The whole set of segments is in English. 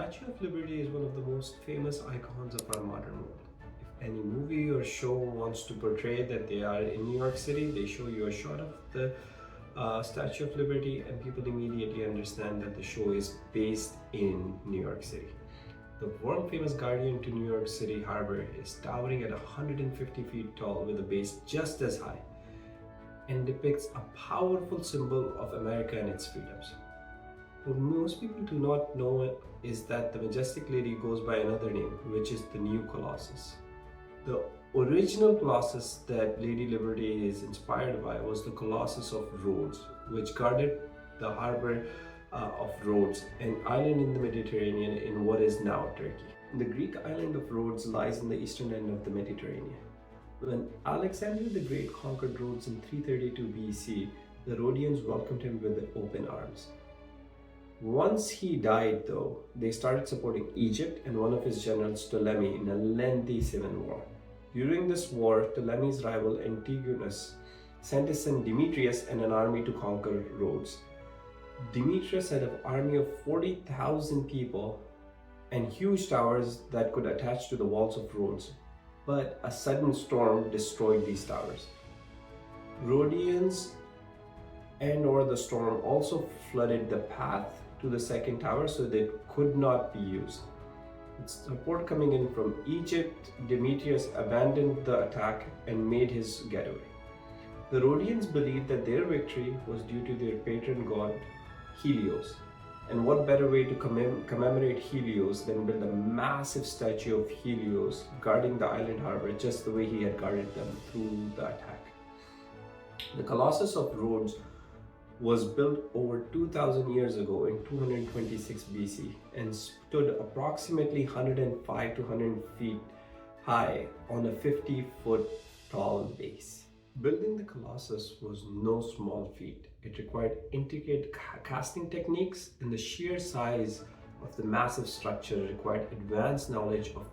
Statue of Liberty is one of the most famous icons of our modern world. If any movie or show wants to portray that they are in New York City, they show you a shot of the Statue of Liberty, and people immediately understand that the show is based in New York City. The world famous guardian to New York City Harbor is towering at 150 feet tall with a base just as high, and depicts a powerful symbol of America and its freedoms. What most people do not know is that the majestic lady goes by another name, which is the new Colossus. The original Colossus that Lady Liberty is inspired by was the Colossus of Rhodes, which guarded the harbor of Rhodes, an island in the Mediterranean in what is now Turkey. The Greek island of Rhodes lies in the eastern end of the Mediterranean. When Alexander the Great conquered Rhodes in 332 BC, the Rhodians welcomed him with open arms. Once he died, though, they started supporting Egypt and one of his generals, Ptolemy, in a lengthy civil war. During this war, Ptolemy's rival Antigonus sent his son Demetrius and an army to conquer Rhodes. Demetrius had an army of 40,000 people and huge towers that could attach to the walls of Rhodes, but a sudden storm destroyed these towers. Rhodians and/or the storm also flooded the path to the second tower, so they could not be used. With support coming in from Egypt, Demetrius abandoned the attack and made his getaway. The Rhodians believed that their victory was due to their patron god Helios, and what better way to commemorate Helios than build a massive statue of Helios guarding the island harbor just the way he had guarded them through the attack. The Colossus of Rhodes was built over 2,000 years ago in 226 BC and stood approximately 105 to 100 feet high on a 50-foot tall base. Building the Colossus was no small feat. It required intricate casting techniques, and the sheer size of the massive structure required advanced knowledge of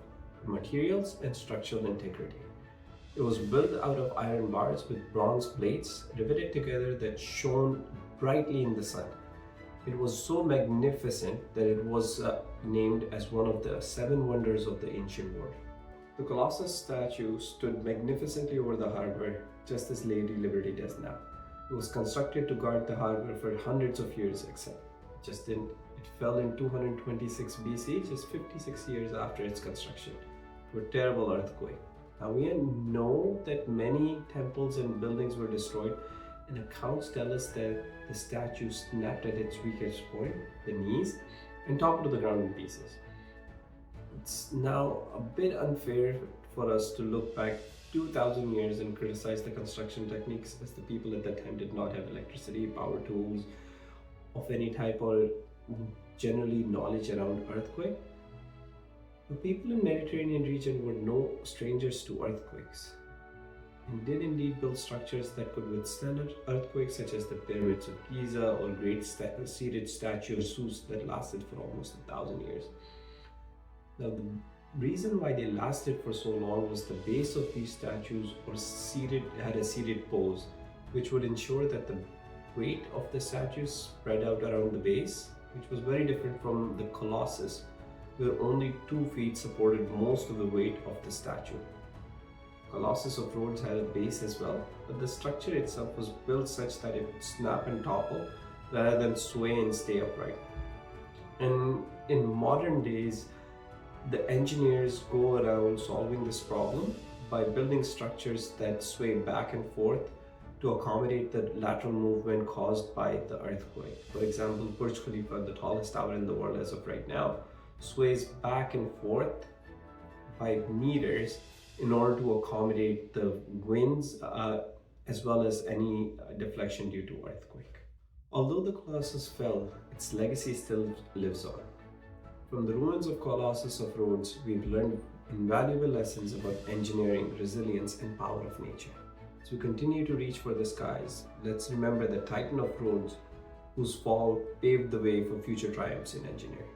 materials and structural integrity. It was built out of iron bars with bronze plates riveted together that shone brightly in the sun. It was so magnificent that it was named as one of the 7 wonders of the ancient world. The Colossus statue stood magnificently over the harbor, just as Lady Liberty does now. It was constructed to guard the harbor for hundreds of years, except it fell in 226 BC, just 56 years after its construction, to a terrible earthquake. Now we know that many temples and buildings were destroyed, and accounts tell us that the statue snapped at its weakest point, the knees, and toppled to the ground in pieces. It's now a bit unfair for us to look back 2,000 years and criticize the construction techniques, as the people at that time did not have electricity, power tools of any type, or generally knowledge around earthquake. The people in the Mediterranean region were no strangers to earthquakes, and did indeed build structures that could withstand earthquakes, such as the pyramids of Giza or great seated statue of Zeus that lasted for almost 1,000 years. Now, the reason why they lasted for so long was the base of these statues had a seated pose, which would ensure that the weight of the statues spread out around the base, which was very different from the Colossus, where only 2 feet supported most of the weight of the statue. Colossus of Rhodes had a base as well, but the structure itself was built such that it would snap and topple rather than sway and stay upright. And in modern days, the engineers go around solving this problem by building structures that sway back and forth to accommodate the lateral movement caused by the earthquake. For example, Burj Khalifa, the tallest tower in the world as of right now, sways back and forth by meters in order to accommodate the winds as well as any deflection due to earthquake. Although the Colossus fell, its legacy still lives on. From the ruins of Colossus of Rhodes, we've learned invaluable lessons about engineering, resilience, and power of nature. As we continue to reach for the skies, let's remember the Titan of Rhodes, whose fall paved the way for future triumphs in engineering.